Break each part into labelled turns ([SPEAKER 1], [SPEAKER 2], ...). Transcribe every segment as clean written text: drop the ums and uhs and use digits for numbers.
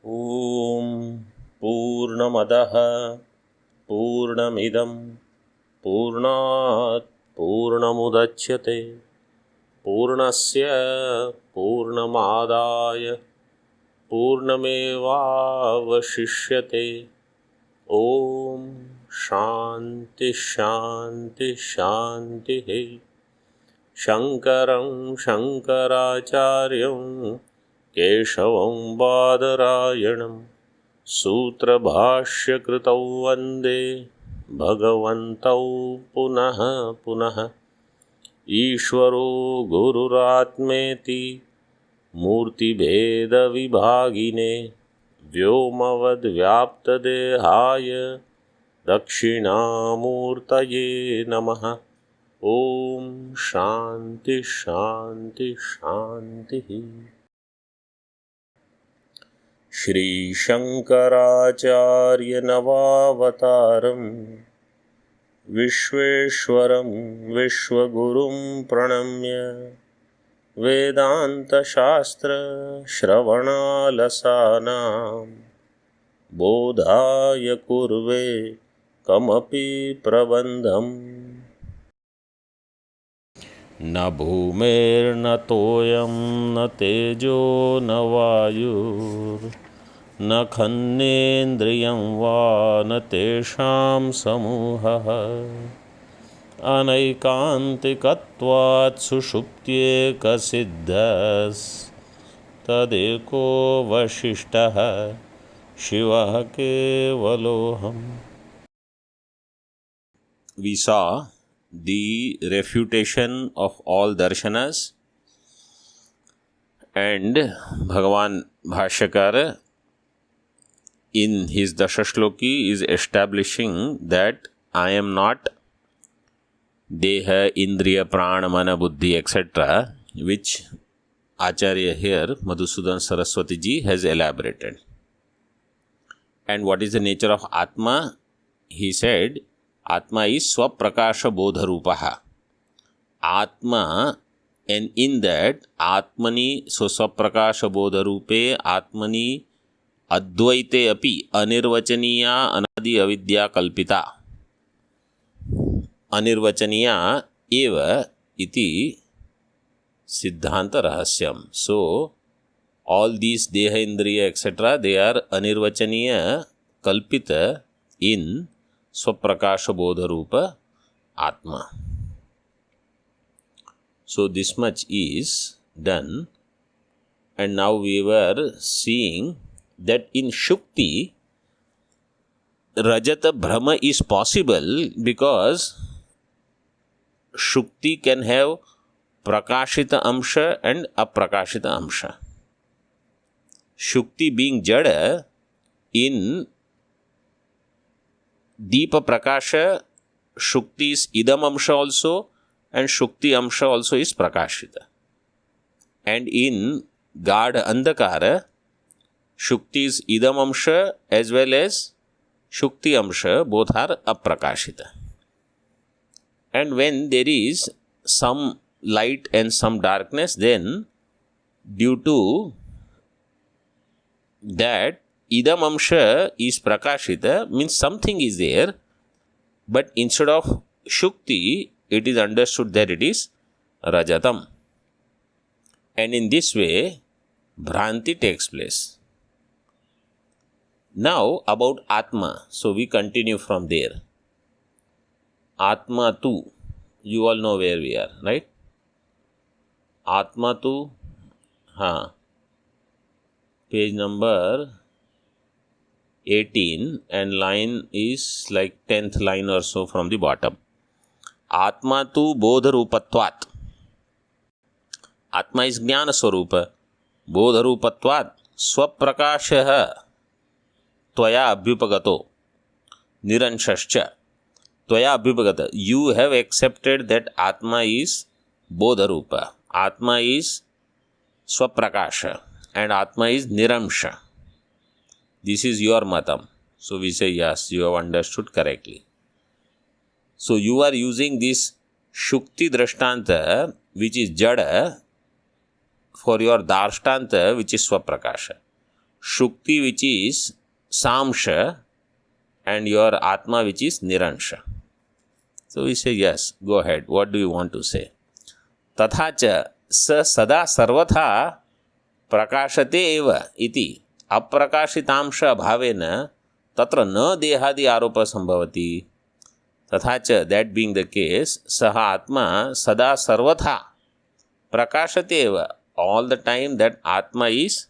[SPEAKER 1] ॐ पूर्णमदः पूर्णमिदं पूर्णात् पूर्णमुदच्यते पूर्णस्य पूर्णमादाय पूर्णमेवावशिष्यते। ॐ शान्ति शान्ति शान्तिः। शङ्करं शङ्कराचार्यं केशवं बादरायणं सूत्रभाष्यकृतौ वन्दे भगवन्तौ पुनः पुनः। ईश्वरो गुरुरात्मेति मूर्तिभेदविभागिने व्योमवद्व्याप्तदेहाय दक्षिणामूर्तये नमः। ॐ शान्ति शान्ति शान्तिः। श्रीशङ्कराचार्यनवावतारं विश्वेश्वरं विश्वगुरुं प्रणम्य वेदान्तशास्त्रश्रवणालसानां बोधाय कुर्वे कमपि प्रबन्धम्। न भूमेर्न तोयं न तेजो न वायुर्न खन्नेन्द्रियं वा न तेषां समूहः। अनैकान्तिकत्वात् सुषुप्त्येकसिद्धस्तदेको वसिष्ठः शिवः केवलोऽहम्। We saw the refutation of all darshanas, and Bhagavan Bhashyakar in his Dashashloki is establishing that I am not Deha, Indriya, Prana, Mana, Buddhi, etc., which Acharya here, Madhusudan Saraswati ji, has elaborated. And what is the nature of Atma? He said, Atma is Swaprakasha Bodharupaha. Atma, and in that, Atmani, so Swaprakasha Bodharupe, Atmani, Advaite api, Anirvachaniya, Anadi Avidya Kalpita. Anirvachaniya eva iti Siddhanta Rahasyam. So, all these Deha, Indriya, etc., they are Anirvachaniya, Kalpita in Swaprakasha Bodharupa Atma. So this much is done, and now we were seeing that in Shukti, Rajata Brahma is possible because Shukti can have Prakashita Amsha and Aprakashita Amsha. Shukti being Jada, in Deepa Prakasha, Shukti is Idam Amsha also, and Shukti Amsha also is Prakashita. And in Gada Andhakara, Shukti is Idam Amsha as well as Shukti Amsha, both are Aprakashita. And when there is some light and some darkness, then due to that, Idam Amsha is Prakashita, means something is there, but instead of Shukti, it is understood that it is Rajatam. And in this way, Bhranti takes place. Now, about Atma. So, we continue from there. Atma tu. You all know where we are, right? Atma tu. Page number 18, and line is like 10th line or so from the bottom. Atma tu bodharupatvat. Atma is jnana swarupa. Bodharupatvat swaprakashaha tvaya abhyupagato niranshascha tvaya abhyupagata. You have accepted that Atma is bodharupa. Atma is swaprakasha and Atma is niramsha. This is your matam. So we say, yes, you have understood correctly. So you are using this Shukti Drashtanta, which is Jada, for your Darshtanta, which is Swaprakasha. Shukti which is Samsha and your Atma which is Niransha. So we say, yes, go ahead. What do you want to say? Tatha cha sa sada sarvatha prakashate eva iti aprakashitamsha bhavena tatra na dehadi aropa sambhavati. Tatha cha, that being the case, saha atma sada sarvatha prakashate eva, all the time that Atma is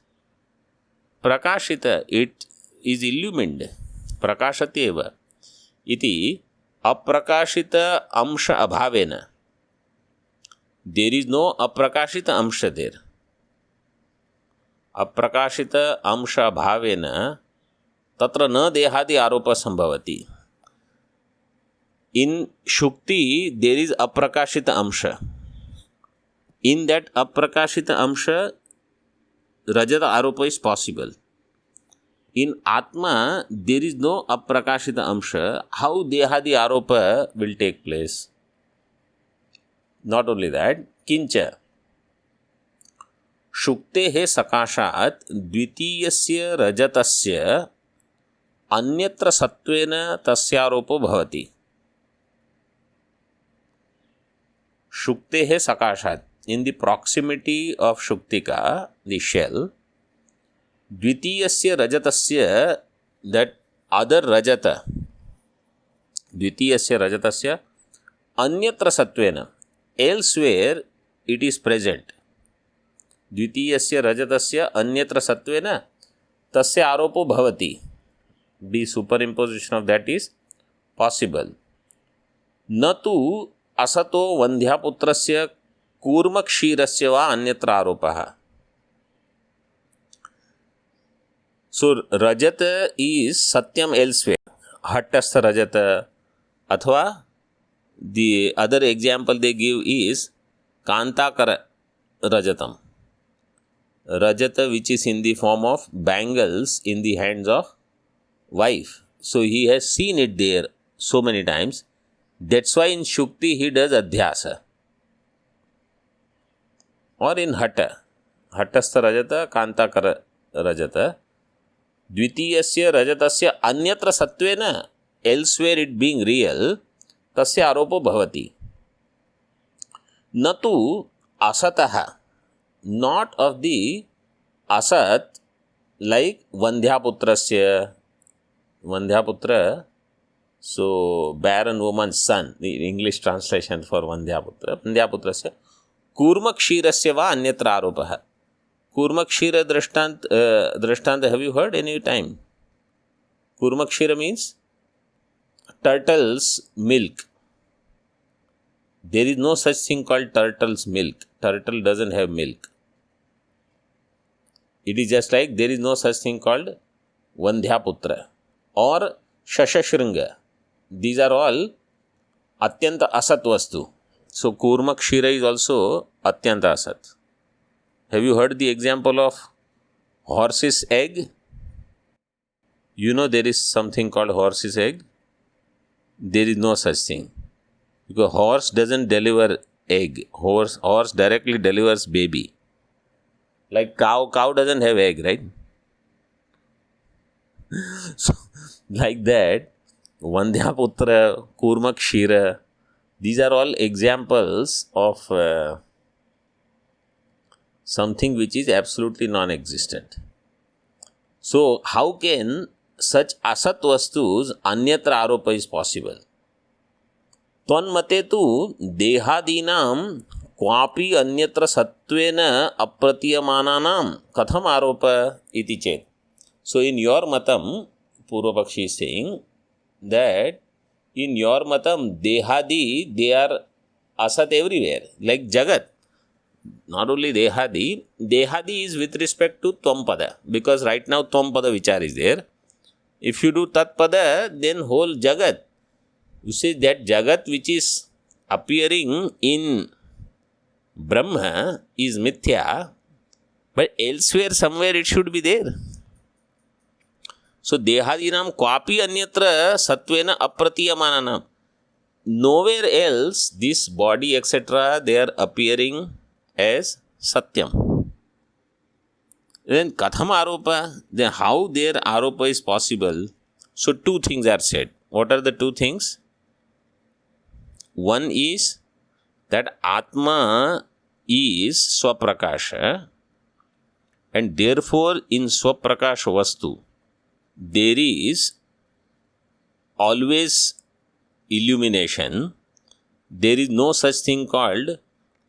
[SPEAKER 1] prakashita, it is illumined. Prakashate eva iti aprakashita amsha abhavena. There is no aprakashita amsha there. Aprakashita amsha bhavena tatra na dehadi aropa sambhavati. In Shukti, there is aprakashita amsha. In that aprakashita amsha, Rajata aropa is possible. In Atma, there is no aprakashita amsha. How dehadi aropa will take place? Not only that, kincha shuktehe sakashat dvitiyasya rajatasya anyatra satvena tasyaropo bhavati. Shuktehe sakashat, in the proximity of Shuktika, the shell, dvitiyasya rajatasya, that other rajata, dvitiyasya rajatasya anyatra satvena, elsewhere it is present. Dvitiyasya rajatasya anyatra satvena tasya aropo bhavati. The superimposition of that is possible. Natu asato vandhyaputrasya kurmakshirasya va anyatra aropaha. So rajata is satyam elsewhere. Hattastha rajata, athva the other example they give is Kantakara Rajatam. Rajata which is in the form of bangles in the hands of wife. So he has seen it there so many times. That's why in Shukti he does Adhyasa. Or in Hatta, Hattastha Rajata, Kantakara Rajata. Dvitiyasya Rajatasya Anyatra Satvena, elsewhere it being real, tasya aropo bhavati. Natu asataha, not of the asat, like Vandhyaputrasya. Vandhyaputra, so barren woman's son, the English translation for Vandhyaputra. Vandhyaputrasya kurmakshirasya va anyatra aropaha. Kurmakshira drishtanta, have you heard any time? Kurmakshira means turtle's milk. There is no such thing called turtle's milk. Turtle doesn't have milk. It is just like there is no such thing called Vandhyaputra or Shashashringa. These are all Atyanta Asat Vastu. So Kurmakshira is also Atyanta Asat. Have you heard the example of horse's egg? You know there is something called horse's egg. There is no such thing. Because horse doesn't deliver egg. Horse directly delivers baby. Like cow doesn't have egg, right? So, like that, Vandhyaputra, Kurmakshira, these are all examples of something which is absolutely non-existent. So, how can such asat vastus anyatra aropa is possible? Tvanmate tu dehadinam kwapi anyatra satvena apratiyamananam katham aropa iti chet. So, in your matam, Purvapakshi is saying that in your matam, dehadi, they are asat everywhere, like Jagat. Not only dehadi is with respect to Tvam-pada, because right now Tvam-pada vichar is there. If you do Tat-pada, then whole Jagat. You say that Jagat which is appearing in Brahma is Mithya, but elsewhere somewhere it should be there. So, Dehadinam Kwapi Anyatra Satvena Apratiyamananam. Nowhere else this body etc. they are appearing as Satyam. Then katham aropa, then how their aropa is possible? So two things are said. What are the two things? One is that Atma is Swaprakasha, and therefore in Swaprakasha Vastu there is always illumination. There is no such thing called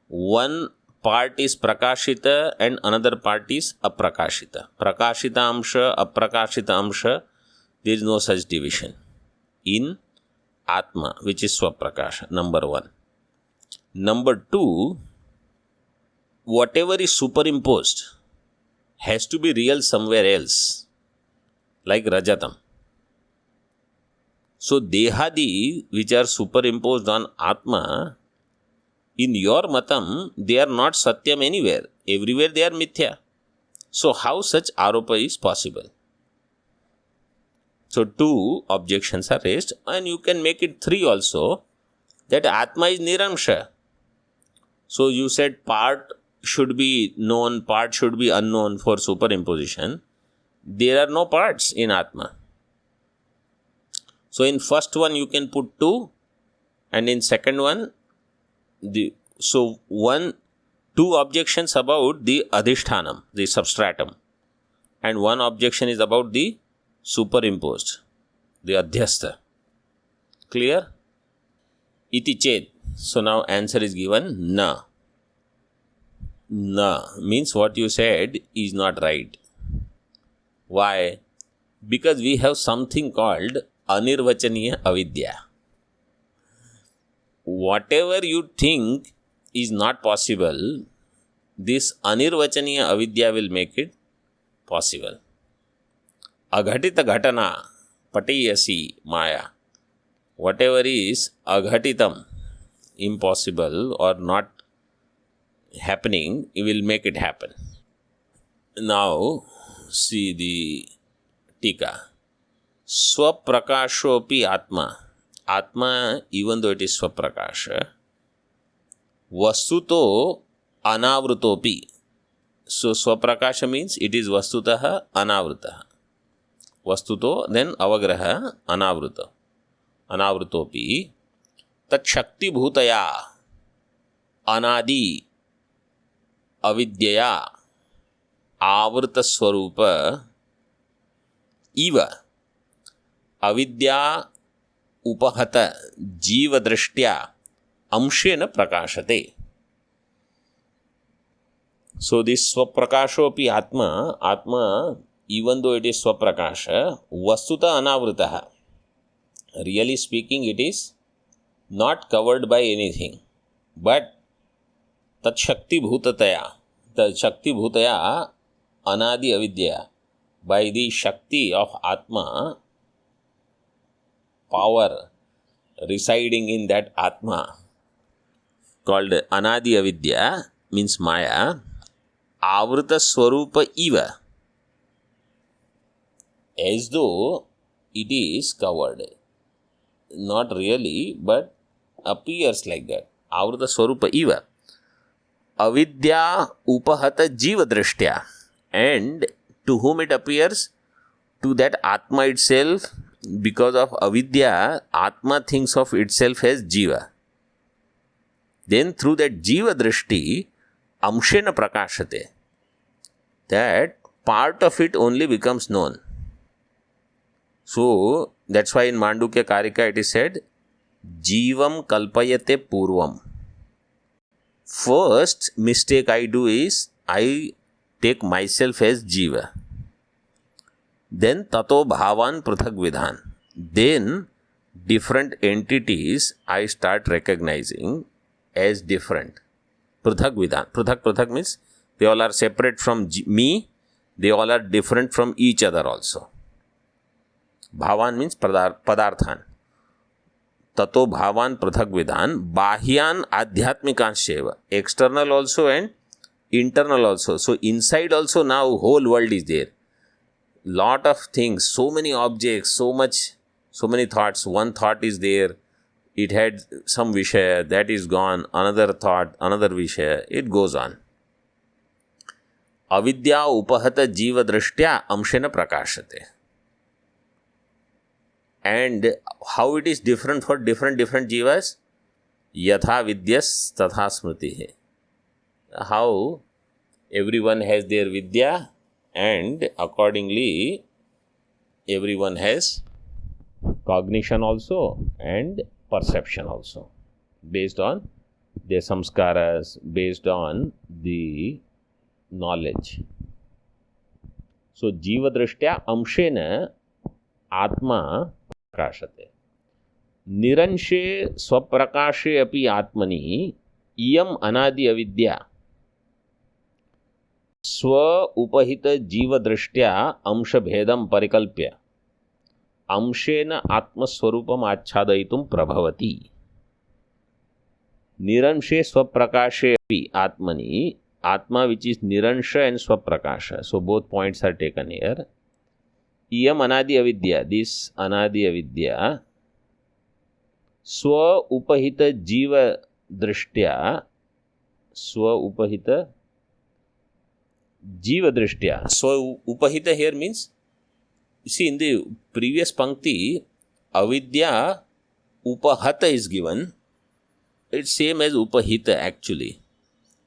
[SPEAKER 1] one part is Prakashita and another part is Aprakashita. Prakashita Amsha, Aprakashita Amsha, there is no such division in Atma, which is Swaprakasha, number one. Number two, whatever is superimposed has to be real somewhere else, like Rajatam. So, Dehadi, which are superimposed on Atma, in your Matam, they are not Satyam anywhere. Everywhere they are Mithya. So, how such Aropa is possible? So, two objections are raised, and you can make it three also, that Atma is Niramsha. So, you said part should be known, part should be unknown for superimposition. There are no parts in Atma. So, in first one you can put two, and in second one, two objections about the Adhishthanam, the substratum, and one objection is about the superimposed, the Adhyastha. Clear? Iti ched. So now answer is given na. Na means what you said is not right. Why? Because we have something called Anirvachaniya Avidya. Whatever you think is not possible, this Anirvachaniya Avidya will make it possible. Aghatita Ghatana Patiyasi Maya. Whatever is Aghatitam, impossible or not happening, it will make it happen. Now, see the Tika. Swaprakashopi Atma. Atma, even though it is Swaprakasha, Vastuto Anavrutopi. So, Swaprakasha means it is Vastutaha Anavrutaha. Vastuto, then Avagraha Anavruta. Anavrutopi. Tat Shakti Bhutaya Anadi Avidyaya Avrta Swarupa Iva Avidya Upahata Jiva Drishtya Amshena Prakashate. So this Swaprakashopi Atma, even though it is Swaprakasha, Vastuta Anavritaha. Really speaking, it is not covered by anything. But Tat Shakti Bhutataya, the Shakti Bhutaya Anadi Avidya, by the Shakti of Atma, power residing in that Atma, called Anadi Avidya, means Maya, Avrita Swarupa Iva, as though it is covered. Not really, but appears like that. Avrita Swarupa Iva. Avidya Upahata Jiva Drishtya. And to whom it appears? To that Atma itself. Because of Avidya, Atma thinks of itself as Jiva. Then through that Jiva Drishti, Amshena Prakashate. That part of it only becomes known. So, that's why in Mandukya Karika it is said, Jivam Kalpayate Purvam. First mistake I do is, I take myself as Jiva. Then Tato Bhavan Prithak Vidhan. Then different entities I start recognizing as different. Prithak Vidhan. Prithak means they all are separate from me. They all are different from each other also. Bhavan means Padarthan. Tato Bhavan Prithak Vidhan. Bahyan Adhyatmikansheva. External also and internal also. So inside also now whole world is there. Lot of things, so many objects, so many thoughts. One thought is there, it had some Vishaya, that is gone, another thought, another Vishaya, it goes on. अविद्या उपहत जीवदृष्ट्या अंशेन प्रकाशते. And how it is different for different jivas? Yatha vidyas tatha smriti. How everyone has their vidya and accordingly everyone has cognition also and perception also based on their samskaras, based on the knowledge. So jiva drishtya amshena आत्मा प्रकाशते. निरंशे स्वप्रकाशे अपि आत्मनि इयम् अनादि अविद्या स्व उपहित जीवदृष्ट्या अंशभेदं परिकल्प्य अंशेन आत्मस्वरूपम् आच्छादयितुं प्रभवति. निरंशे स्वप्रकाशे अपि आत्मनि, atma which is niransha and swaprakasha, so both points are taken here. Iyam anadi avidya, this anadi avidya, swa upahita jiva drishtya, swa upahita jiva drishtya. Swa upahita here means, you see in the previous pankti, avidya upahata is given. It's same as upahita actually,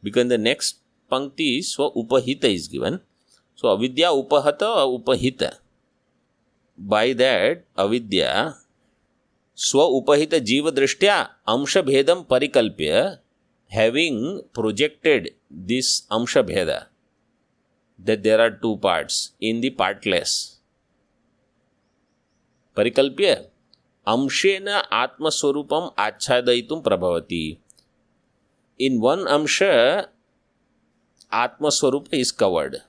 [SPEAKER 1] because in the next pankti swa upahita is given. So avidya upahata or upahita. By that, avidya swa upahita jiva drishtya amsha bhedam parikalpya, having projected this amsha bheda, that there are two parts in the partless, parikalpya amshena atmaswarupam achhadayitum prabhavati. In one amsha, atmaswarupa is covered.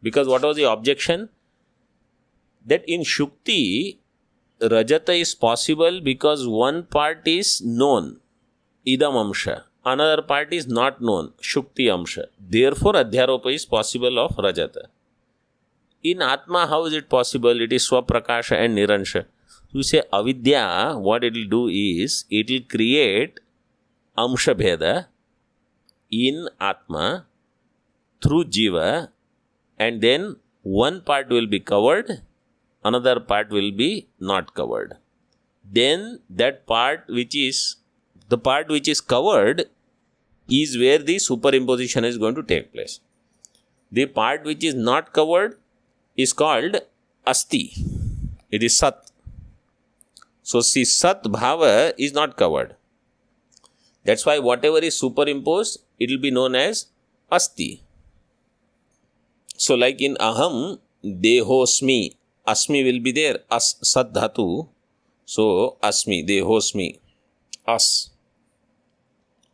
[SPEAKER 1] Because what was the objection? That in Shukti, Rajata is possible because one part is known, Idam Amsha. Another part is not known, Shukti Amsha. Therefore, Adhyaropa is possible of Rajata. In Atma, how is it possible? It is Swaprakasha and Niransha. You say Avidya, what it will do is, it will create Amsha Bheda in Atma through Jiva, and then one part will be covered, another part will be not covered. Then that part which is, the part which is covered is where the superimposition is going to take place. The part which is not covered is called Asti. It is Sat. So see, Sat Bhava is not covered. That's why whatever is superimposed, it will be known as Asti. So like in Aham, Dehosmi, Asmi will be there, As Sat Dhatu. So Asmi, Dehosmi, As.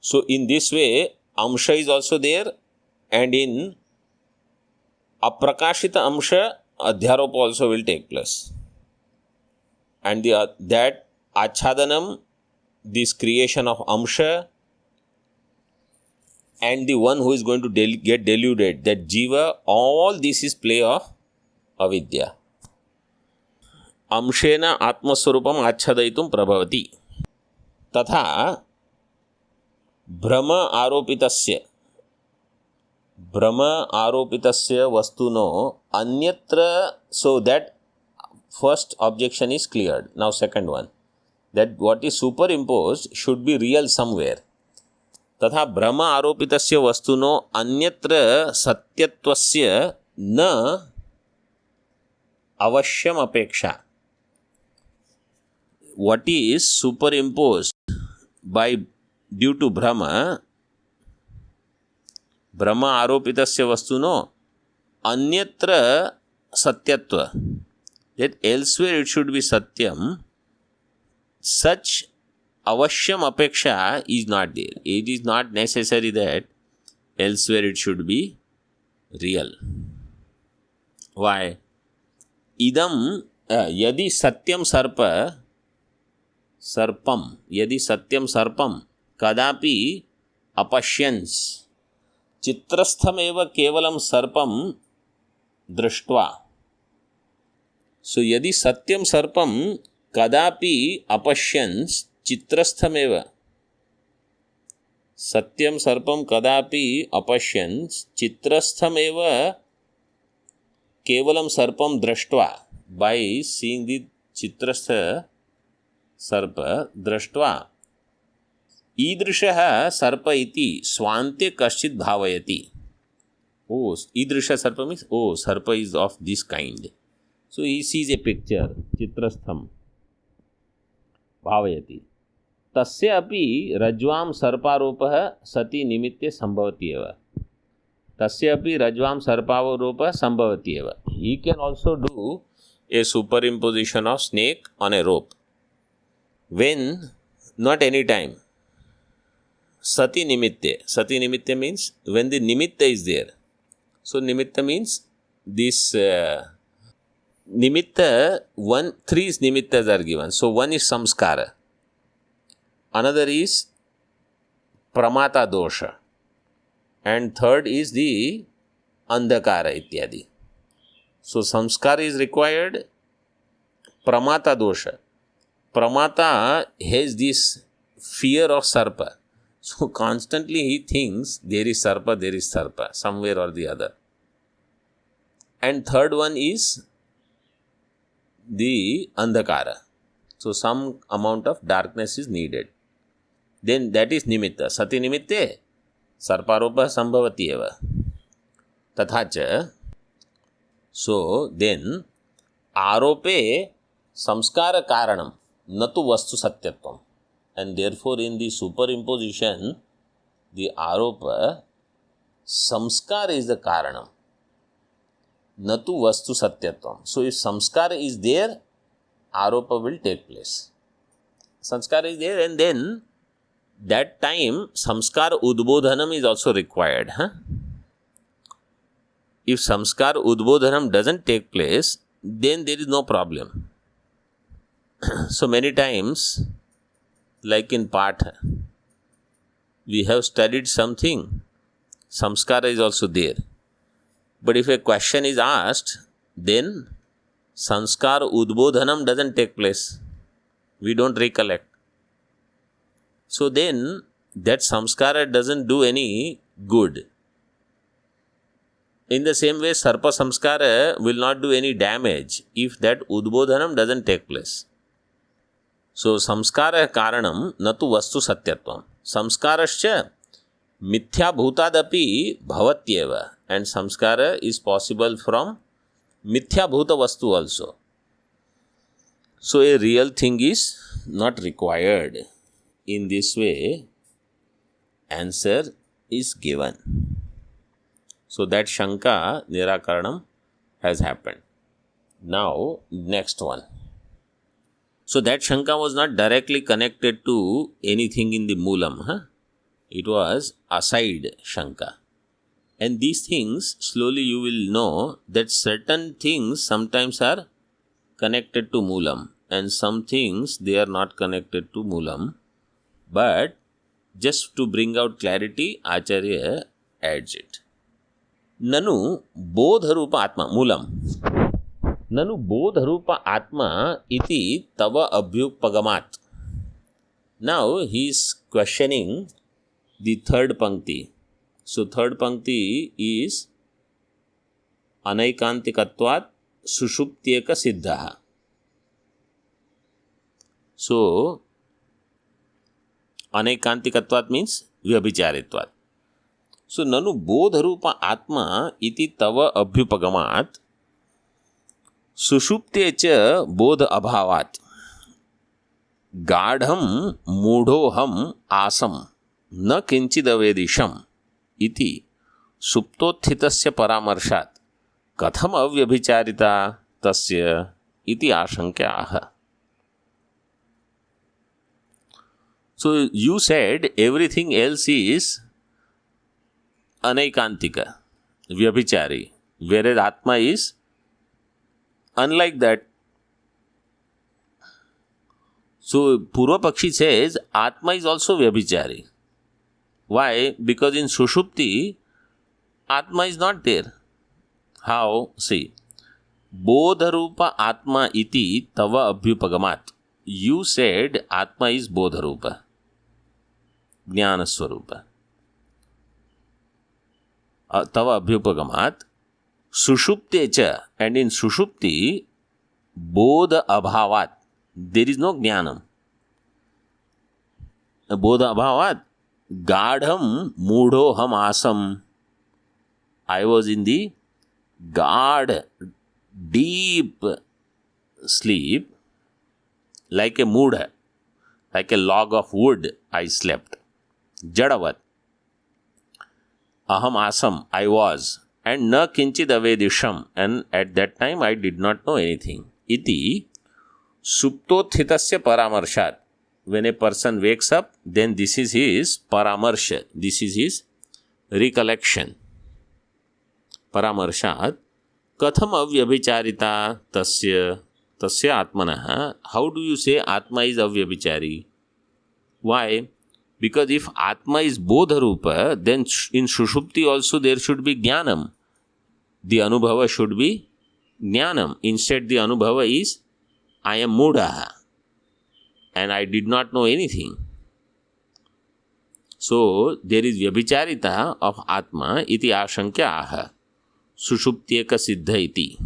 [SPEAKER 1] So in this way, Amsha is also there, and in Aprakashita Amsha, Adhyaropa also will take place. And that Achadanam, this creation of Amsha, and the one who is going to get deluded, that Jiva, all this is play of Avidya. Amshena Atmaswarupam Achadayitum Prabhavati. Tatha Brahma Aropitasya Vastuno Anyatra. So that first objection is cleared. Now second one, that what is superimposed should be real somewhere. Tatha Brahma Aropitasya Vastuno Anyatra Satyatvasya Na Avashyam Apeksha. What is superimposed by due to Brahma Aropitasya Vastuno Anyatra Satyatva. That elsewhere it should be Satyam. Such Avashyam Apeksha is not there. It is not necessary that elsewhere it should be real. Why? Idam Yadi Satyam Sarpam Yadi Satyam Sarpam Kadapi Apashyans Chitrastham eva kevalam Sarpam Drishtva. So Yadi Satyam Sarpam Kadapi Apashyans Chitrasthameva. सत्यं सर्पं कदापि अपश्यन् चित्रस्थमेव केवलं सर्पं दृष्ट्वा, by seeing the चित्रस्थ सर्प दृष्ट्वा ईदृशः सर्प इति स्वान्ते कश्चित् भावयति. Oh, ईदृश सर्प means, oh, सर्प is of this kind. So he sees a picture, चित्रस्थं भावयति. तस्य अपि रज्ज्वां सर्पारोपः सति निमित्ते संभवति एव. तस्य अपि रज्ज्वां सर्पारोपः संभवति एव. He can also do a superimposition of snake on a rope. When? Not any time. Sati nimitte. Sati nimitte means when the nimitta is there. So nimitta means this nimitta, three nimittas are given. So one is samskara. Another is pramata dosha. And third is the andhakara ityadi. So samskara is required, pramata dosha. Pramata has this fear of sarpa. So constantly he thinks there is sarpa, somewhere or the other. And third one is the andhakara. So some amount of darkness is needed. Then that is nimitta. Sati nimitte sarparopa sambhavati eva. Tathacha. So then arope samskara karanam natu vastu satyatvam. And therefore in the superimposition, the aropa, samskara is the karanam. Natu vastu satyatvam. So if samskara is there, aropa will take place. Samskara is there, and then that time samskara udbodhanam is also required. If samskara udbodhanam doesn't take place, then there is no problem. So many times, like in Patha, we have studied something, samskara is also there. But if a question is asked, then sanskara udbodhanam doesn't take place. We don't recollect. So then that samskara doesn't do any good. In the same way, sarpa samskara will not do any damage if that udbodhanam doesn't take place. So samskara karanam natu vastu satyatvam. Samskarascha mithya bhutadapi bhavatyeva. And samskara is possible from mithya bhuta vastu also. So a real thing is not required. In this way, answer is given. So that Shanka Nirakaranam has happened. Now, next one. So that Shanka was not directly connected to anything in the Moolam. It was aside Shanka. And these things, slowly you will know that certain things sometimes are connected to Moolam. And some things, they are not connected to Moolam. But just to bring out clarity, Acharya adds it. Nanu bodharupa atma moolam. Nanu bodharupa atma iti tava abhyupagamat. Now he is questioning the third pankti. So third pankti is anaikantikatvat sushuptyeka siddhaha. So anaikantikatvat means vyabhicharitvat. So nanu bodharupa atma iti tava abhyupagamat sushupte cha bodha abhavat gadham mudhoham asam na kinchidavedisham iti suptothitasya paramarşat katham avyabhicharita tasya iti ashankyaha. So you said everything else is anaikantika, vyabhichari, whereas atma is unlike that. So Purva Pakshi says atma is also vyabhichari. Why? Because in Sushupti, atma is not there. How? See, bodharupa atma iti tava abhyupagamat. You said atma is bodharupa, jnana swarupa. तव अभ्युपगमात् सुषुप्ते च, and in sushupti bodha abhavat, there is no jnanam. Bodha abhavat gadham mudhoham asam, I was in the guard, deep sleep, like a mudha, like a log of wood I slept. Jadavat aham asam, I was, and na kinchid avedisham, and at that time I did not know anything. Iti suptothitasya paramarshat, when a person wakes up, then this is his paramarsha, this is his recollection. Paramarshat katham avyabhicharita tasya atmanah. How do you say Atma is avyabhichari? Why? Because if Atma is bodha rupa, then in Sushupti also there should be Jnanam. The Anubhava should be Jnanam. Instead the Anubhava is I am Mudha and I did not know anything. So there is Vyabhicharita of Atma iti ashankya aha. Sushuptyeka siddha iti.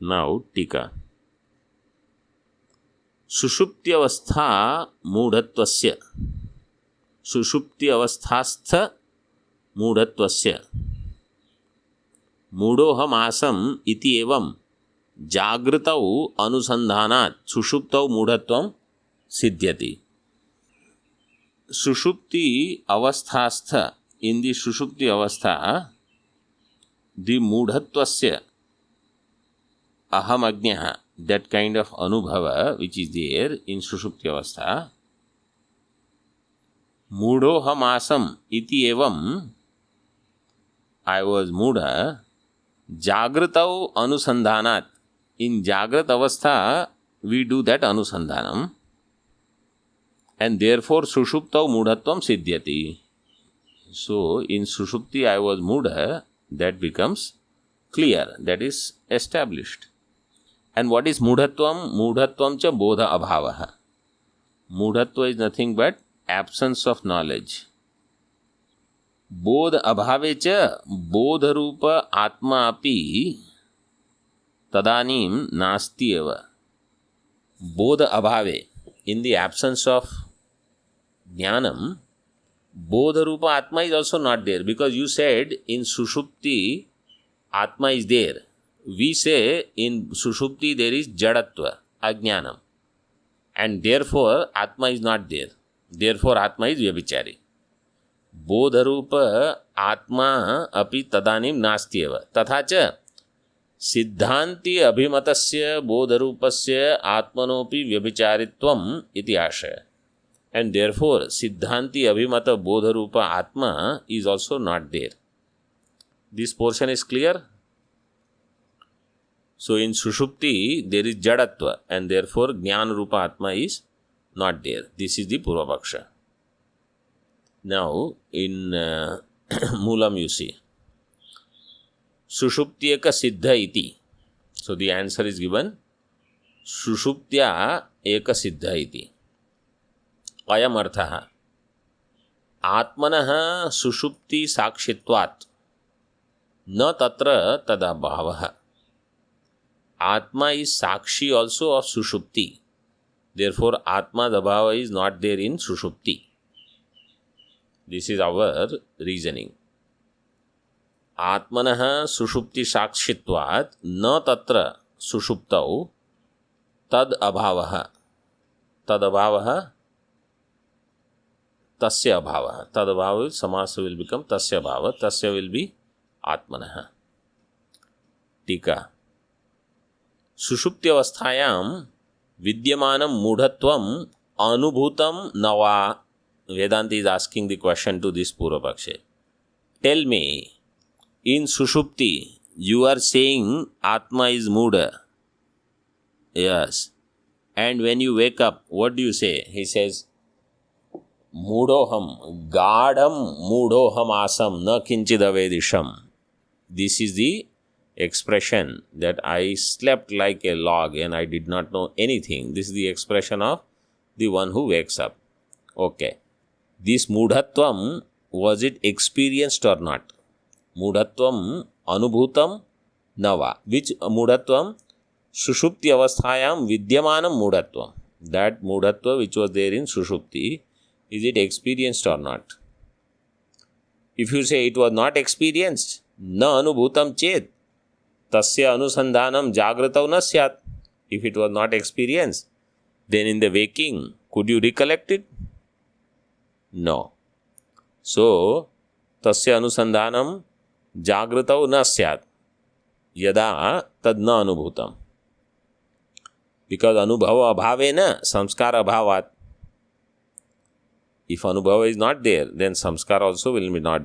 [SPEAKER 1] Now tika. सुषुप्ति अवस्था मूढ़त्वस्य, सुषुप्ति अवस्थास्थ मूढ़त्वस्य, मूढ़ोहम आसम इति एवं जागृतौ अनुसंधानात् सुषुप्तौ मूढ़त्वं सिद्ध्यति. सुषुप्ति अवस्थास्थ, in the सुषुप्ति अवस्था, the मूढ़त्वस्य aham ajñah, that kind of anubhava which is there in sushupti avastha, mudhoham asam iti evam, I was mudha, jagratau anusandhanat, in jagrat avastha we do that anusandhanam, and therefore sushuptau mudhatvam siddhyati. So in sushupti I was mudha, that becomes clear, that is established. And what is mudhatvam? Mudhatvam cha bodha abhavaha. Mudhatva is nothing but absence of knowledge. Bodha abhave cha bodha rupa atma api tadanim nasti eva. Bodha abhave, in the absence of jnanam, bodha rupa atma is also not there, because you said in sushupti atma is there. We say in sushupti there is jadatva, ajnanam, and therefore atma is not there. Therefore atma is vyabhichari. Bodharupa atma api tadanim nasti eva. Tatha cha siddhanti abhimatasya bodharupasya atmanopi vyabhicharitvam iti ashaya. And therefore siddhanti abhimata bodharupa atma is also not there. This portion is clear? So in Sushupti there is Jadatva, and therefore Jnana Rupa Atma is not there. This is the Purvapaksha. Now in Moolam you see Sushuptyeka Siddha iti. So the answer is given Sushuptya Eka Siddha iti. Ayam arthaha Atmanah Sushupti Sakshitvat na tatra tadabhavaha. Atma is Sakshi also of Sushupti. Therefore, Atma's abhava is not there in Sushupti. This is our reasoning. Atmanah Sushupti Sakshitvat na tatra Sushuptau tad abhavaha. Tad abhavaha tasya abhavaha. Tad abhava samasa will become tasya abhava. Tasya will be Atmanah. Tika. Sushuptyavasthayam vidyamanam mudhatvam anubhutam nava. Vedanta is asking the question to this Purvapaksha. Tell me, in Sushupti, you are saying Atma is Mudha. Yes. And when you wake up, what do you say? He says, Mudhoham, Gadham Mudhoham Asam, Na Kinchid Avedisham. This is the expression that I slept like a log and I did not know anything. This is the expression of the one who wakes up. Okay. This mudhatvam, was it experienced or not? मूढ़त्वम अनुभूतम न वा, विच मूढ़त्वम सुषुप्ति अवस्थायां विद्यमानं मूढ़त्वम, that मूढ़त्व which was there in sushupti, is it experienced or not? If you say it was not experienced, न अनुभूतम चेत तस्य अनुसंधानम जागृतौ न स्यात्. If it was not experienced, then in the waking, could you recollect it? No. So, तस्य अनुसंधानम जागृतौ न स्यात् यदा तद न अनुभूतम. Because अनुभव अभावेन संस्कार अभावात्. If anubhava is not there, then samskara also will not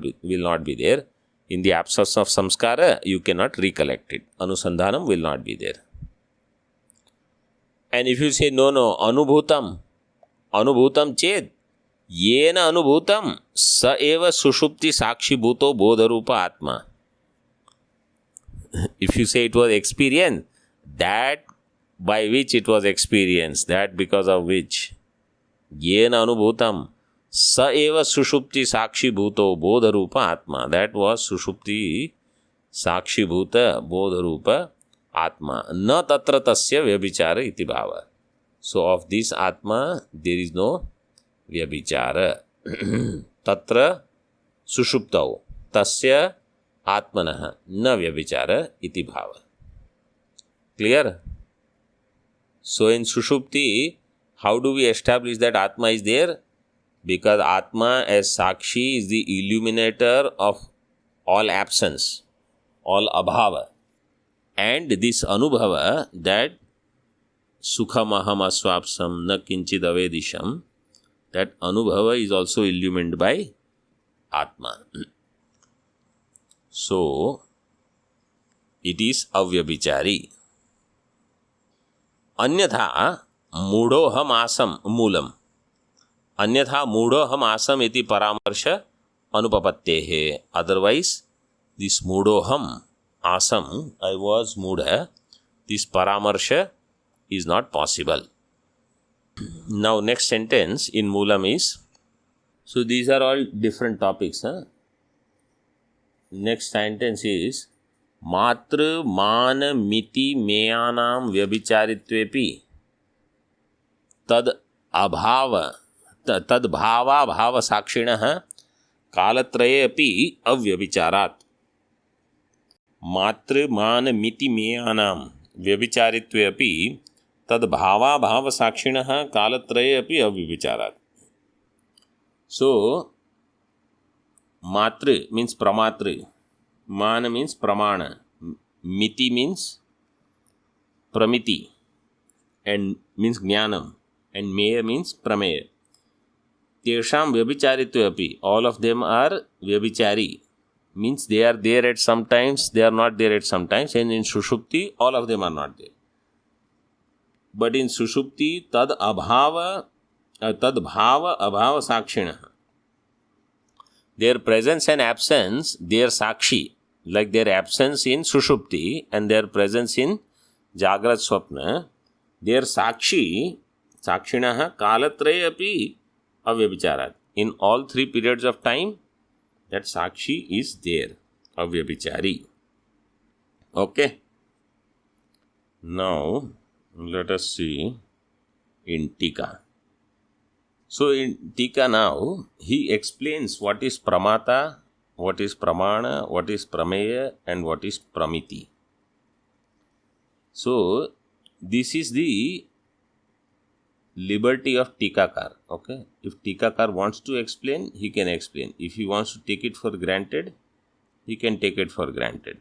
[SPEAKER 1] be there. In the absence of samskara, you cannot recollect it. Anusandhanam will not be there. And if you say, no, anubhutam ched, yena anubhutam, sa eva sushupti sakshi bhuto bodharupa atma. If you say it was experienced, that by which it was experienced, that because of which, yena anubhutam, sa eva sushupti sakshi bhuto bodharupa atma. That was sushupti sakshi bhuta bodharupa atma. Na tatra tasya vyabhichara iti bhava. So of this atma there is no vyabhichara. Tatra sushuptau tasya atmanah na vyabhichara iti bhava. Clear? So in sushupti, how do we establish that atma is there? Because Atma as Sakshi is the illuminator of all absence, all abhava. And this Anubhava, that Sukhamaham Aswapsam na kinchid avedisham, that Anubhava is also illumined by Atma. So, it is avyabhichari. Anyatha मूढ़ोहम Assam Moolam. अन्यथा मूढ़ोहम आसम इति परामर्श अनुपपत्ते है. Otherwise, this मूढ़ोहम Assam, I was मूढ़, this paramarsha is not possible. Now next sentence in moolam is, so these are all different topics. Next sentence is, मात्र मान मिति मेयानाम व्यभिचारित्वेपि तद अभाव तद भावा भाव साक्षिणः कालत्रये अपि अव्यभिचारात्. मात्र मान मिति मेयानाम व्यभिचारित्वे अपि तद भावा भाव साक्षिणः कालत्रये अपि अव्यभिचारात्. So matra means pramatra, mana means pramana, miti means pramiti and means jnanam, and meya means prameya. Tesham vyabhicharitve api, all of them are vyabhichari, means they are there at some times, they are not there at some times, and in sushupti all of them are not there. But in sushupti tad bhava abhava sakshinah, their presence and absence, their sakshi, like their absence in sushupti and their presence in jagrat swapna, their sakshi, sakshinah kalatraye api avyabhicharat. In all 3 periods of time, that sakshi is there, avyabhichari. Okay. Now, let us see in Tika. So in Tika now, he explains what is pramata, what is pramana, what is prameya, and what is pramiti. So this is the liberty of Tikakar. Okay, if Tikakar wants to explain, he can explain. If he wants to take it for granted, he can take it for granted.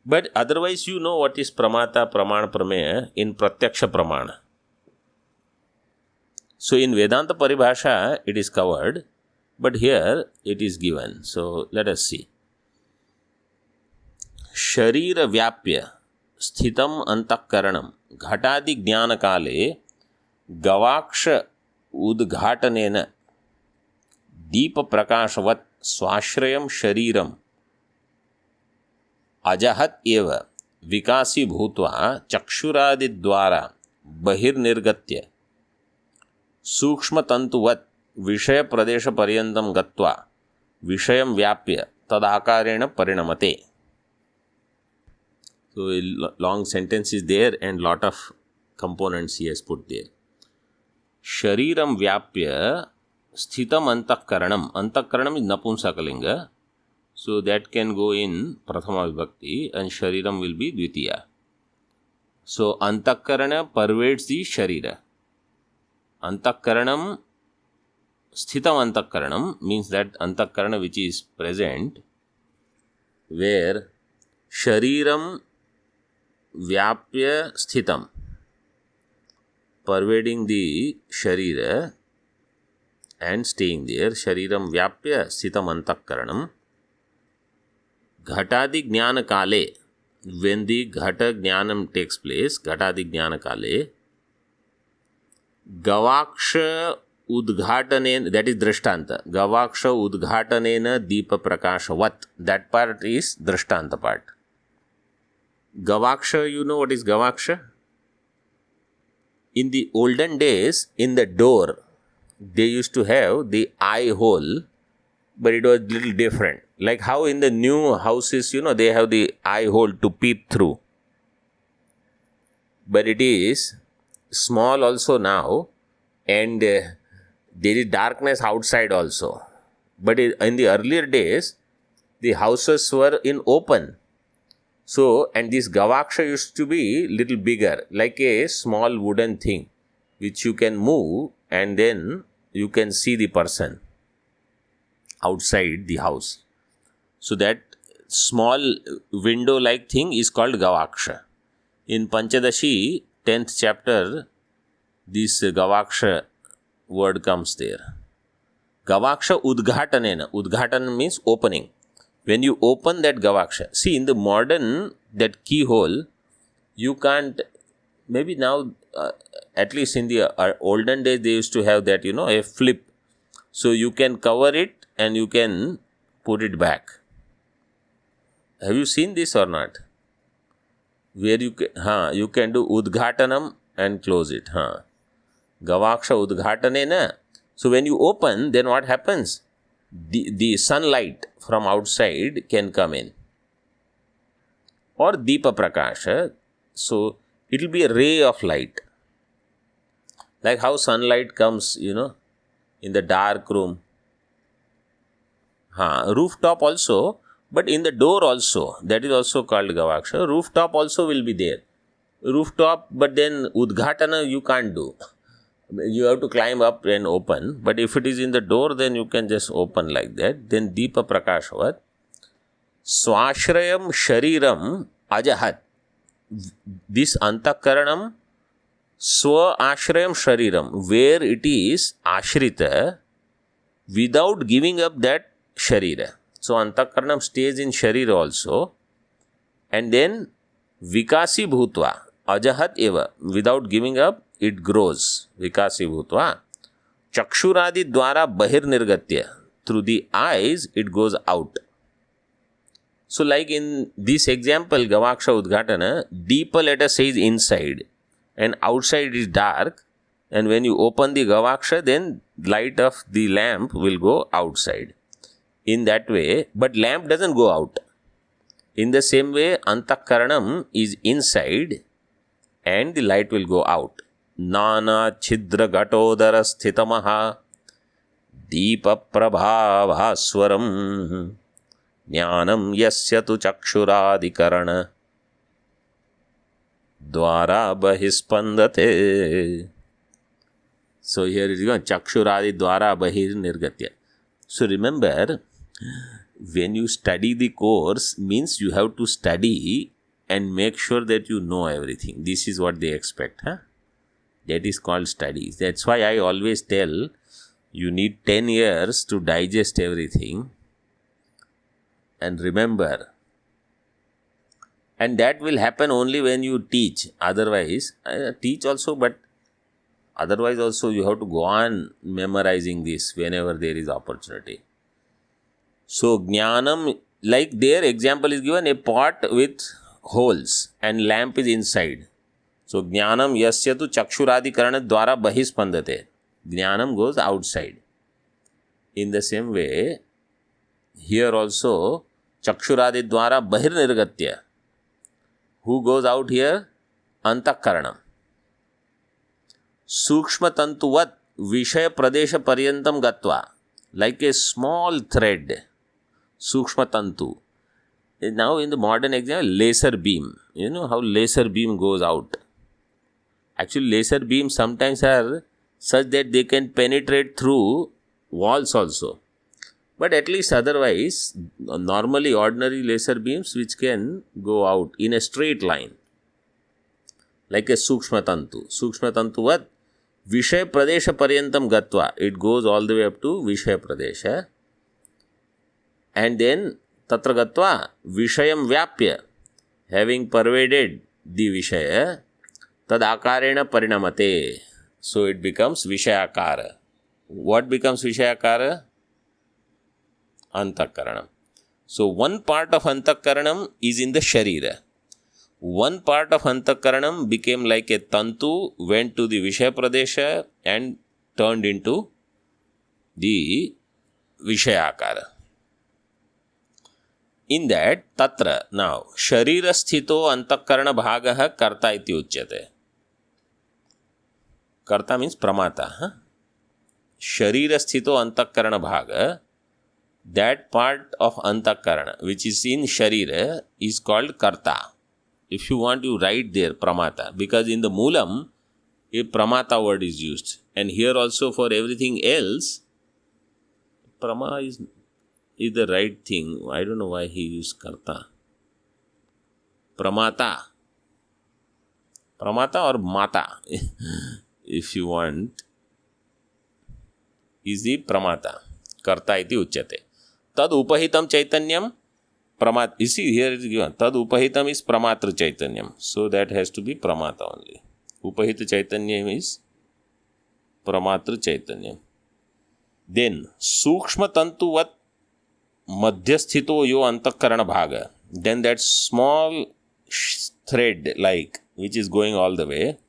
[SPEAKER 1] But otherwise, you know what is pramata, pramana, prameya in pratyaksha pramana. So in Vedanta Paribhasha, it is covered, but here it is given. So let us see. Sharira vyapya sthitam antakaranam ghatadi jnana kale gavaksha udghatanena deepa prakashavat swashrayam shariram ajahat eva vikasi bhutva chakshuradi dwara bahirnirgatya सूक्ष्म तंतुवत् विषय प्रदेश पर्यंतम गत्वा विषयं व्याप्य tadakareణ parinamate. So a long sentence is there and lot of components he has put there. Shariram vyapya sthitam antakaranam. Antakaranam is napumsakalinga. So that can go in prathama vibhakti and shariram will be dvitiya. So antakarana pervades the sharira. Antakaranam, sthitam antakaranam means that antakarana which is present where shariram vyapya sthitam, pervading the sharira and staying there. Shariram vyapya sthitam antakaranam. Ghatadi jnana kale, when the ghata jnanam takes place, ghatadi jnana kale, gavaksha udghatanena, that is drishtanta. Gavaksha udghatanena deepa prakashavat, that part is drishtanta part. Gavaksha, you know what is gavaksha? In the olden days, in the door, they used to have the eye hole, but it was little different. Like how in the new houses, you know, they have the eye hole to peep through. But it is small also now, and there is darkness outside also. But in the earlier days, the houses were in open. So, and this gavaksha used to be little bigger, like a small wooden thing, which you can move and then you can see the person outside the house. So that small window-like thing is called gavaksha. In Panchadashi, 10th chapter, this gavaksha word comes there. Gavaksha udghatanena. Udghatan means opening. When you open that gavaksha, see in the modern, that keyhole, you can't, maybe now, at least in the olden days, they used to have that, you know, a flip. So you can cover it and you can put it back. Have you seen this or not? Where you can do udghatanam and close it. Gavaksha udghatanena. So when you open, then what happens? The sunlight from outside can come in. Or deepa prakasha. So it will be a ray of light. Like how sunlight comes, you know, in the dark room. Rooftop also, but in the door also, that is also called gavaksha. Rooftop also will be there. Rooftop, but then udghatana you can't do. You have to climb up and open. But if it is in the door, then you can just open like that. Then deepa prakashavat. Swashrayam shariram ajahat. This antakaranam swa ashrayam shariram, where it is ashrita without giving up that sharira. So antakaranam stays in sharira also. And then vikasi bhutva ajahat eva, without giving up, it grows. Vikasi bhutva. Chakshuradi dwara bahir nirgatya. Through the eyes, it goes out. So like in this example, gavaksha udghatana, deepa let us say is inside and outside is dark. And when you open the gavaksha, then light of the lamp will go outside. In that way, but lamp doesn't go out. In the same way, antakaranam is inside and the light will go out. Nana chidra gatodara sthitamaha deepa prabhavaswaram jnanam yasya tu chakshuradhikarana dwara bahispandate. So here it is going, chakshuradi dwara bahir nirgatya. So remember, when you study the course, means you have to study and make sure that you know everything. This is what they expect. That is called studies. That's why I always tell, you need 10 years to digest everything. And remember, and that will happen only when you teach. Otherwise, teach also, but otherwise also you have to go on memorizing this whenever there is opportunity. So, jnanam, like their example is given, a pot with holes and lamp is inside. So, jnanam yasya tu chakshuradhikarana dwara bahispandate. Jnanam goes outside. In the same way, Here also, Chakshuradi Dwara Bahirnirgatya. Who goes out here? Antakaranam. Sukshma Tantuvat Vishaya Pradesha Paryantam Gatva. Like a small thread. Sukshma Tantu. Now in the modern example, laser beam. You know how laser beam goes out. Actually, laser beams sometimes are such that they can penetrate through walls also. But at least otherwise, normally ordinary laser beams which can go out in a straight line. Like a Sukshma Tantu. Sukshma Tantu what? Vishaya Pradesha Paryantam Gatva. It goes all the way up to Vishaya Pradesha. And then Tatra Gatva Vishayam Vyapya. Having pervaded the Vishaya, Tad Akarena Parinamate. So it becomes Vishayakara. What becomes Vishayakara? Antakaranam. So one part of Antakaranam is in the Sharira. One part of Antakaranam became like a Tantu, went to the Vishaya Pradesha and turned into the Vishayakara. In that, Tatra, now, Sharira Sthito Antakarana Bhagaha Karta iti uchyate. Karta means Pramata. Sharira Sthito Antakarana Bhaga, that part of Antakarana which is in Sharira is called Karta. If you want to write there Pramata, because in the Moolam, a Pramata word is used. And here also for everything else, Prama is the right thing. I don't know why he used Karta. Pramata. Pramata or Mata, if you want, is the Pramata. Karta iti uchyate. Tad upahitam chaitanyam pramat. You see here it is given. Tad upahitam is pramatra chaitanyam. So that has to be Pramata only. Upahita chaitanyam is pramatra chaitanyam. Then Sukshma Tantuvat Madhyasthito yo Antakarana Bhaga. Then that small thread like which is going all the way.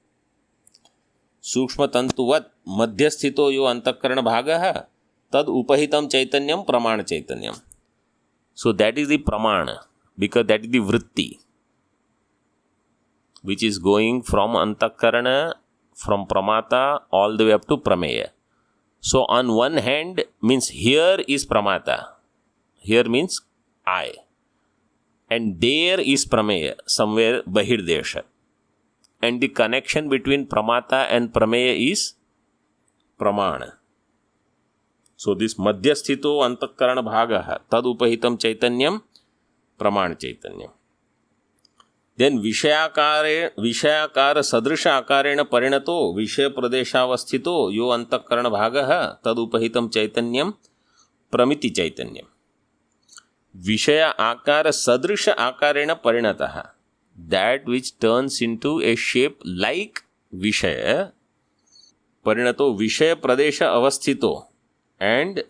[SPEAKER 1] Sukshma Tantuvat Madhyasthito yo Antakarana Bhagaha Tad Upahitam Chaitanyam Pramana Chaitanyam. So that is the Pramana, because that is the Vritti which is going from Antakarana, from Pramata all the way up to Prameya. So on one hand means here is Pramata. Here means I. And there is Prameya, somewhere Bahirdesha. And the connection between Pramata and Prameya is Pramana. So this Madhyasthito Antakarana Bhagaha Tad Upahitam Chaitanyam Pramana Chaitanyam. Then Vishayakara Sadrisha Akarena Parinato Vishaya Pradeshavasthito Yo Antakarana Bhagaha Tad Upahitam Chaitanyam Pramiti Chaitanyam. Vishaya Akara Sadrisha Akarena Parinataha. That which turns into a shape like Vishaya. Parinato Vishaya Pradesha Avasthito. And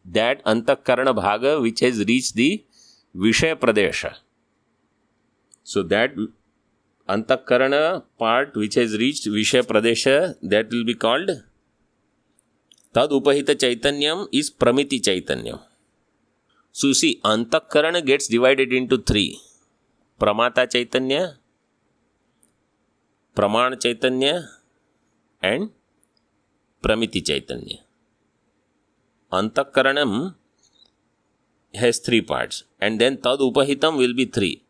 [SPEAKER 1] that Antakarana Bhaga which has reached the Vishaya Pradesha. So that Antakarana part which has reached Vishaya Pradesha, that will be called Tad Upahita Chaitanyam is Pramiti Chaitanyam. So you see, Antakarana gets divided into three. Pramata Chaitanya, Pramana Chaitanya and Pramiti Chaitanya. Antakaranam has three parts, and then Tad Upahitam will be three.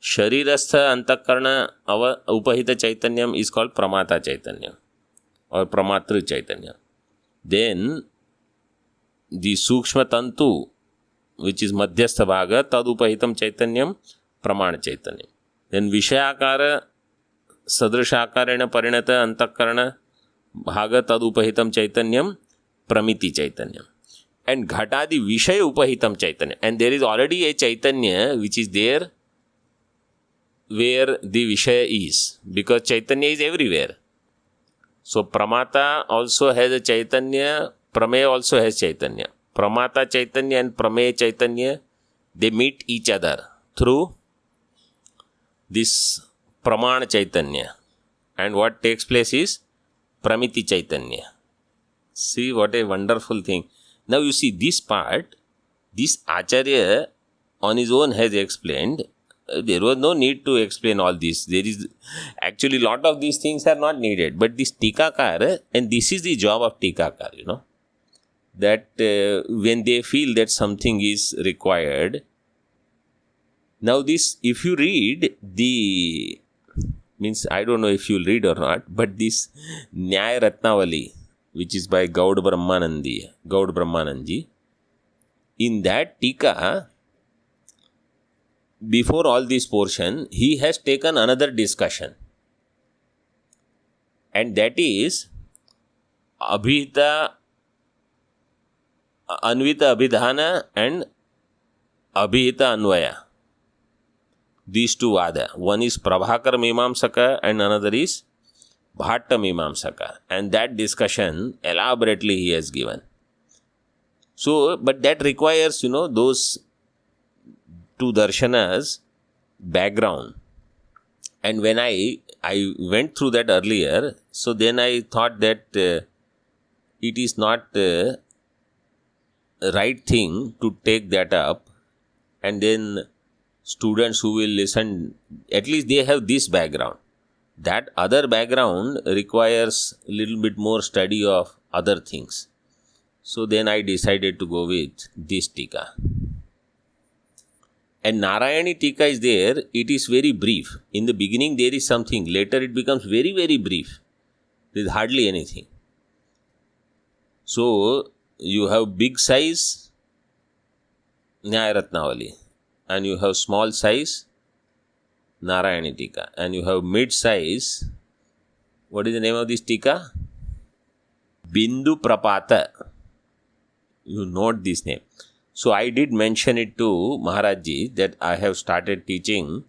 [SPEAKER 1] Sharirastha Antakarana Upahita Chaitanyam is called Pramata Chaitanya or Pramatri Chaitanya. Then the Sukshma Tantu, which is Madhyastha Bhaga, Tad Upahitam Chaitanyam Pramana Chaitanyam. Then Vishayakara Sadrishakarena Parinata Antakarana Bhaga Tad Upahitam Chaitanyam Pramiti Chaitanyam. And Ghatadi Vishaya Upahitam Chaitanya. And there is already a Chaitanya which is there where the Vishaya is, because Chaitanya is everywhere. So Pramata also has a Chaitanya, Prameya also has Chaitanya. Pramata Chaitanya and Prameya Chaitanya, they meet each other through this Pramana Chaitanya. And what takes place is Pramiti Chaitanya. See what a wonderful thing. Now you see this part, this Acharya on his own has explained. There was no need to explain all this. There is actually lot of these things are not needed. But this Tikakar, and this is the job of Tikakar, that when they feel that something is required. Now this, if you read the, means I don't know if you'll read or not, but this Nyaya Ratnavali, which is by Gaud Brahmanandji, in that Tika, before all this portion, he has taken another discussion. And that is Abhita, Anvita Abhidhana and Abhita Anvaya. These two Vada. One is Prabhakar Mimamsaka and another is Bhatta Mimamsaka. And that discussion elaborately he has given. So, but that requires, those two darshanas background. And when I went through that earlier, so then I thought that it is not a right thing to take that up, and then students who will listen, at least they have this background. That other background requires a little bit more study of other things. So then I decided to go with this Tika. And Narayani Tika is there, it is very brief. In the beginning there is something, later it becomes very, very brief. There is hardly anything. So, you have big size Nyaya Ratnavali, and you have small size Narayani Tika, and you have mid size, what is the name of this Tika? Bindu Prapata. You note this name. So I did mention it to Maharajji that I have started teaching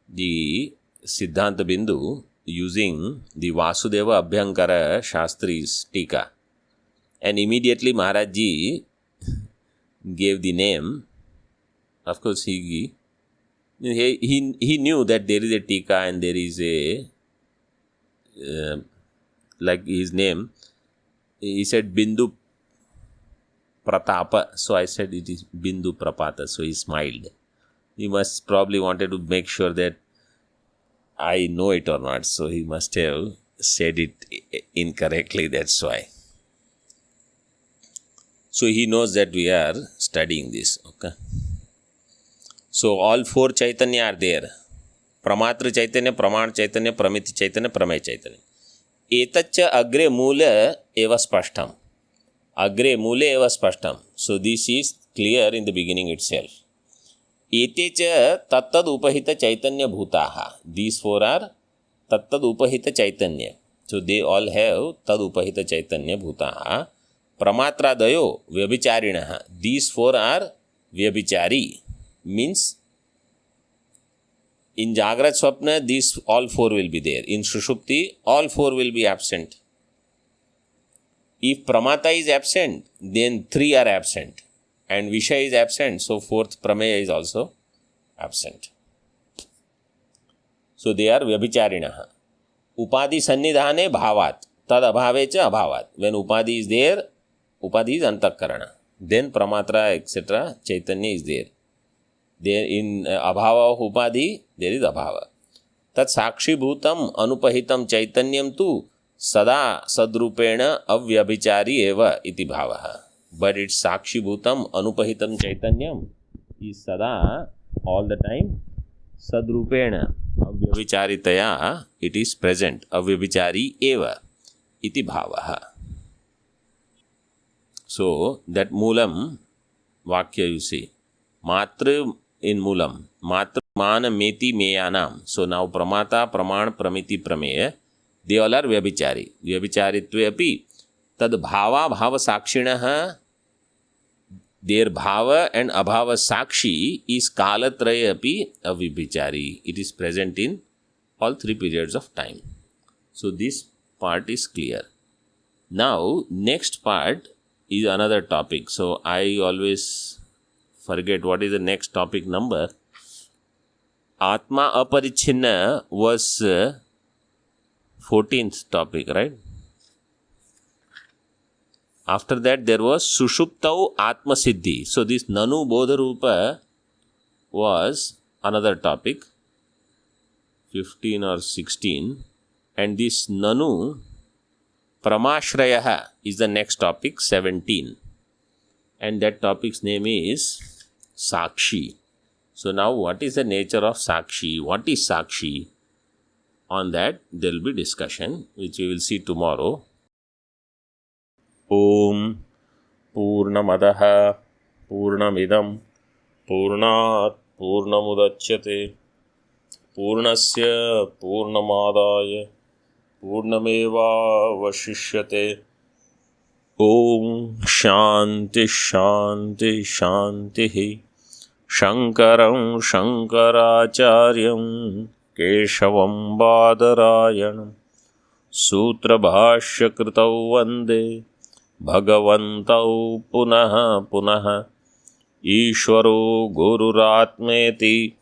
[SPEAKER 1] the Siddhanta Bindu using the Vasudeva Abhyankara Shastri's Tika. And immediately Maharajji gave the name. Of course, he knew that there is a Tika and there is a, like his name, he said Bindu Pratapa. So I said it is Bindu Prapata. So he smiled. He must probably wanted to make sure that I know it or not. So he must have said it incorrectly. That's why. So he knows that we are studying this. Okay. So all four Chaitanya are there. Pramatra Chaitanya, Praman Chaitanya, Pramiti Chaitanya, Pramay Chaitanya. Etacha agre mula eva spashtam. Agre mule eva spashtam. So this is clear in the beginning itself. Etecha tattad upahita chaitanya bhutaha. These four are tattad upahita chaitanya. So they all have tad upahita chaitanya bhutaha. Pramatradayo vyabhicharinaha. These four are vyabhichari. Means in Jagrat Swapna, these all four will be there. In Sushupti, all four will be absent. If Pramata is absent, then three are absent. And Vishaya is absent, so fourth Prameya is also absent. So they are Vyabhicharinaha. Upadhi Sannidhane Bhavat. Tad Abhavecha Abhavat. When Upadhi is there, Upadhi is Antakarana. Then Pramatra, etc. Chaitanya is there. There in Abhava of Upadhi, there is Abhava. Tat Sakshi Bhutam Anupahitam Chaitanyam tu Sada Sadrupena Avyabhichari Eva iti Bhavaha. But it's Sakshi Bhutam Anupahitam Chaitanyam is Sada all the time Sadrupena Avyabhicharitaya, it is present. Avyabhichari Eva iti Bhavaha. So that Moolam Vakya you see. Matra in Moolam. Matra Mana Meti Meyanam. So now Pramata, Praman, Pramiti, Prameya. They all are Vyabhichari. Vyabhicharitve api. Tad Bhava, Bhava Sakshinaha. Their Bhava and Abhava Sakshi is Kalatraya api Avyabhichari. It is present in all three periods of time. So this part is clear. Now, next part is another topic. So I always forget what is the next topic number. Atma Aparichinna was 14th topic, right? After that there was Sushuptau Atma Siddhi. So this Nanu Bodharupa was another topic, 15 or 16. And this Nanu Pramashraya is the next topic, 17. And that topic's name is Sakshi. So now what is the nature of Sakshi? What is Sakshi? On that there will be discussion, which we will see tomorrow. Om Purnamadaha Purnamidam Purnat Purnamudachyate Purnasya Purnamadaya Purnameva Vashishyate. Om Shanti Shanti Shanti. Shankaram Shankaracharyam Keshavam Badarayanam Sutra Bhashya Kritau Vande Bhagavantau Punaha Punaha Ishvaro Gururatmeti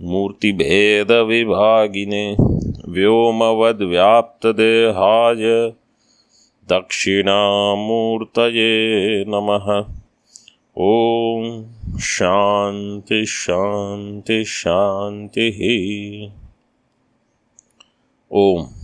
[SPEAKER 1] Murti Bheda Vibhagine Vyomavad Vyapta Dehaya Dakshinamurtaye Namaha. Om Shanti Shanti Shanti. Om.